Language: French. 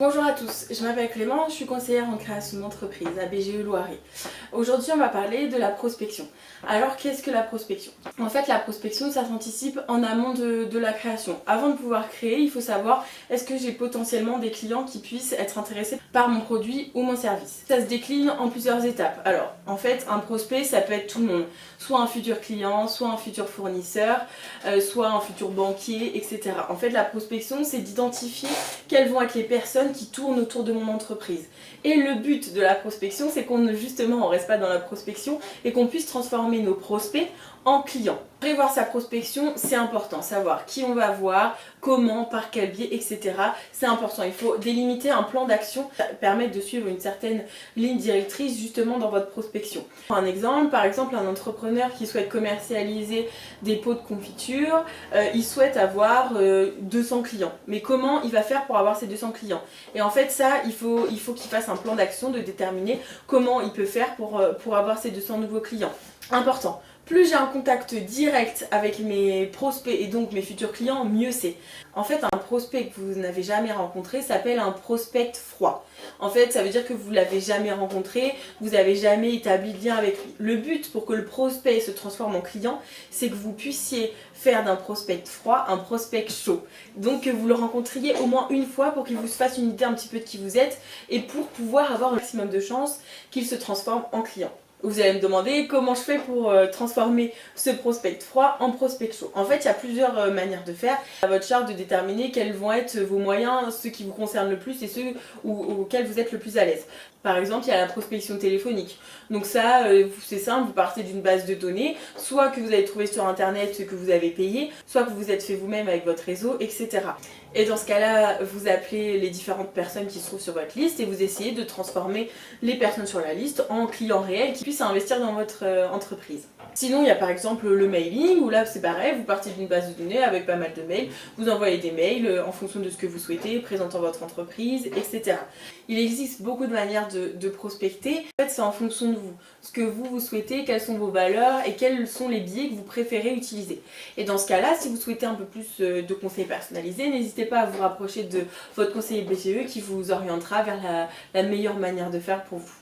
Bonjour à tous, je m'appelle Clément, je suis conseillère en création d'entreprise à BGE Loiret. Aujourd'hui on va parler de la prospection. Alors qu'est-ce que la prospection? En fait la prospection ça s'anticipe en amont de la création. Avant de pouvoir créer, il faut savoir est-ce que j'ai potentiellement des clients qui puissent être intéressés par mon produit ou mon service. Ça se décline en plusieurs étapes. Alors en fait un prospect ça peut être tout le monde, soit un futur client, soit un futur fournisseur, soit un futur banquier, etc. En fait la prospection c'est d'identifier quelles vont être les personnes qui tournent autour de mon entreprise. Et le but de la prospection, c'est qu'on justement on reste pas dans la prospection et qu'on puisse transformer nos prospects en clients. Prévoir sa prospection, c'est important, savoir qui on va voir, comment, par quel biais, etc. C'est important, il faut délimiter un plan d'action qui permet de suivre une certaine ligne directrice justement dans votre prospection. Un exemple, par exemple un entrepreneur qui souhaite commercialiser des pots de confiture, il souhaite avoir 200 clients. Mais comment il va faire pour avoir ces 200 clients? Et en fait ça, il faut qu'il fasse un plan d'action de déterminer comment il peut faire pour avoir ces 200 nouveaux clients. Important. Plus j'ai un contact direct avec mes prospects et donc mes futurs clients, mieux c'est. En fait, un prospect que vous n'avez jamais rencontré s'appelle un prospect froid. En fait, ça veut dire que vous ne l'avez jamais rencontré, vous n'avez jamais établi de lien avec lui. Le but pour que le prospect se transforme en client, c'est que vous puissiez faire d'un prospect froid un prospect chaud. Donc que vous le rencontriez au moins une fois pour qu'il vous fasse une idée un petit peu de qui vous êtes et pour pouvoir avoir un maximum de chances qu'il se transforme en client. Vous allez me demander comment je fais pour transformer ce prospect froid en prospect chaud. En fait, il y a plusieurs manières de faire. À votre charge de déterminer quels vont être vos moyens, ceux qui vous concernent le plus et ceux auxquels vous êtes le plus à l'aise. Par exemple, il y a la prospection téléphonique. Donc ça, c'est simple, vous partez d'une base de données, soit que vous avez trouvé sur internet, que vous avez payé, soit que vous êtes fait vous-même avec votre réseau, etc. Et dans ce cas-là, vous appelez les différentes personnes qui se trouvent sur votre liste et vous essayez de transformer les personnes sur la liste en clients réels qui puissent investir dans votre entreprise. Sinon, il y a par exemple le mailing, où là c'est pareil, vous partez d'une base de données avec pas mal de mails, vous envoyez des mails en fonction de ce que vous souhaitez, présentant votre entreprise, etc. Il existe beaucoup de manières de prospecter. En fait, c'est en fonction de vous, ce que vous souhaitez, quelles sont vos valeurs et quels sont les biais que vous préférez utiliser. Et dans ce cas-là, si vous souhaitez un peu plus de conseils personnalisés, n'hésitez pas à vous rapprocher de votre conseiller BGE qui vous orientera vers la meilleure manière de faire pour vous.